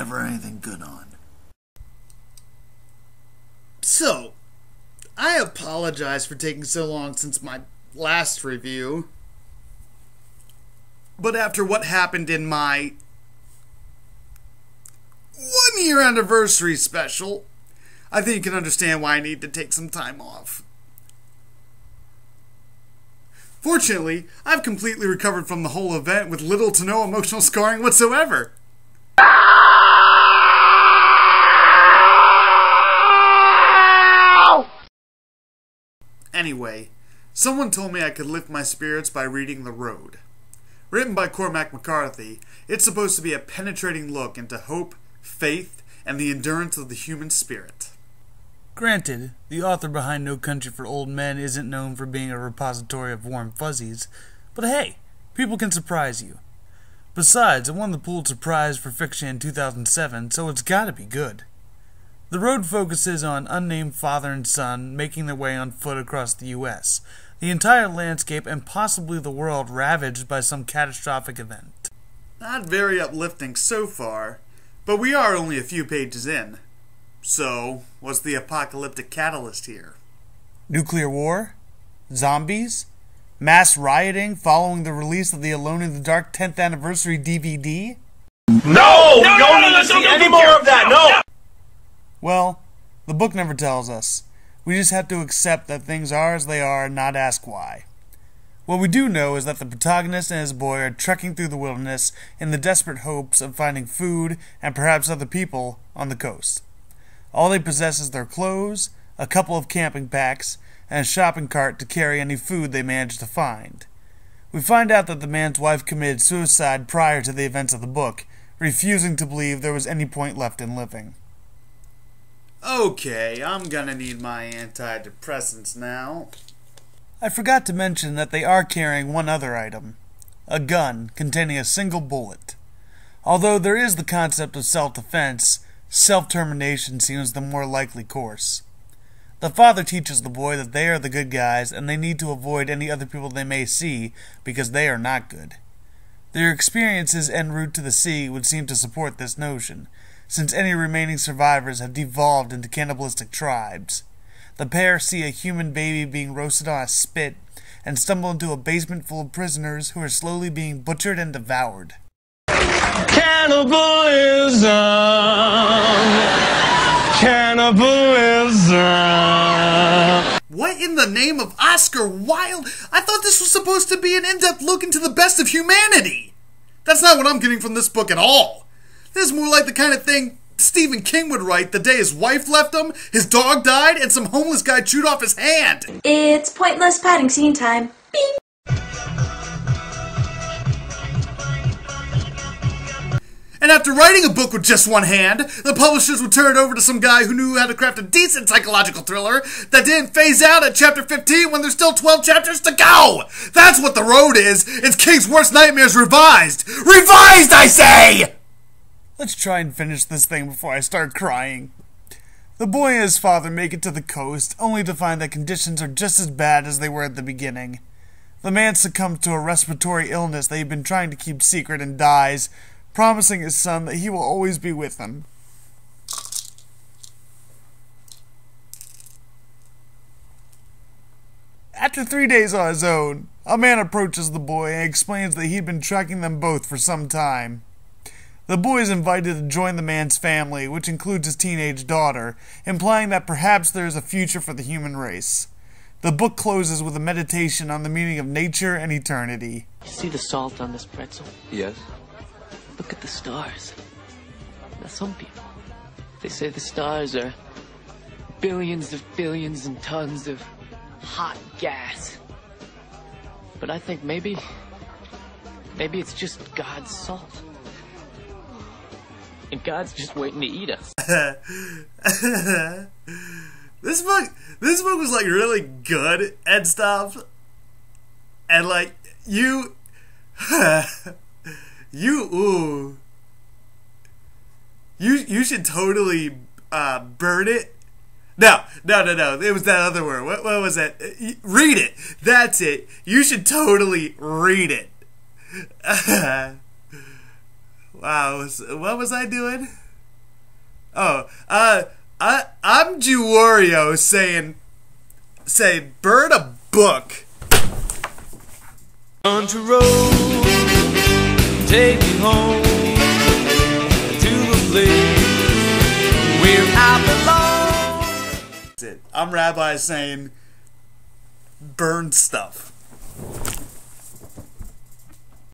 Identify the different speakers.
Speaker 1: never anything good on.
Speaker 2: So, I apologize for taking so long since my last review. But after what happened in my 1-year anniversary special, I think you can understand why I need to take some time off. Fortunately, I've completely recovered from the whole event with little to no emotional scarring whatsoever. Anyway, someone told me I could lift my spirits by reading The Road. Written by Cormac McCarthy, it's supposed to be a penetrating look into hope, faith, and the endurance of the human spirit.
Speaker 3: Granted, the author behind No Country for Old Men isn't known for being a repository of warm fuzzies, but hey, people can surprise you. Besides, it won the Pulitzer Prize for Fiction in 2007, so it's gotta be good. The Road focuses on unnamed father and son making their way on foot across the U.S., the entire landscape and possibly the world ravaged by some catastrophic event.
Speaker 2: Not very uplifting so far, but we are only a few pages in. So, what's the apocalyptic catalyst here?
Speaker 3: Nuclear war? Zombies? Mass rioting following the release of the Alone in the Dark 10th anniversary DVD?
Speaker 4: No! We don't need to see any more of that, no!
Speaker 3: Well, the book never tells us. We just have to accept that things are as they are and not ask why. What we do know is that the protagonist and his boy are trekking through the wilderness in the desperate hopes of finding food and perhaps other people on the coast. All they possess is their clothes, a couple of camping packs, and a shopping cart to carry any food they manage to find. We find out that the man's wife committed suicide prior to the events of the book, refusing to believe there was any point left in living.
Speaker 2: Okay, I'm gonna need my antidepressants now.
Speaker 3: I forgot to mention that they are carrying one other item, a gun containing a single bullet. Although there is the concept of self-defense, self-termination seems the more likely course. The father teaches the boy that they are the good guys and they need to avoid any other people they may see because they are not good. Their experiences en route to the sea would seem to support this notion, since any remaining survivors have devolved into cannibalistic tribes. The pair see a human baby being roasted on a spit and stumble into a basement full of prisoners who are slowly being butchered and devoured.
Speaker 4: Cannibalism! Cannibalism!
Speaker 2: What in the name of Oscar Wilde? I thought this was supposed to be an in-depth look into the best of humanity! That's not what I'm getting from this book at all. This is more like the kind of thing Stephen King would write the day his wife left him, his dog died, and some homeless guy chewed off his hand.
Speaker 5: It's pointless padding scene time. Bing!
Speaker 2: And after writing a book with just one hand, the publishers would turn it over to some guy who knew how to craft a decent psychological thriller that didn't phase out at chapter 15 when there's still 12 chapters to go! That's what The Road is! It's King's worst nightmares revised! Revised, I say!
Speaker 3: Let's try and finish this thing before I start crying. The boy and his father make it to the coast, only to find that conditions are just as bad as they were at the beginning. The man succumbs to a respiratory illness that he'd been trying to keep secret and dies, promising his son that he will always be with him. After 3 days on his own, a man approaches the boy and explains that he'd been tracking them both for some time. The boy is invited to join the man's family, which includes his teenage daughter, implying that perhaps there is a future for the human race. The book closes with a meditation on the meaning of nature and eternity.
Speaker 6: See the salt on this pretzel?
Speaker 7: Yes.
Speaker 6: Look at the stars. Now some people, they say the stars are billions and tons of hot gas. But I think maybe it's just God's salt. And God's just waiting to eat us.
Speaker 2: This book was like really good and stuff. And like, you should totally burn it. No. It was that other word. What was that? Read it. That's it. You should totally read it. Wow. What was I doing? I'm Jewario saying, burn a book.
Speaker 1: Country road, take me home to the place where I belong.
Speaker 2: That's it. I'm Rabbi saying, burn stuff.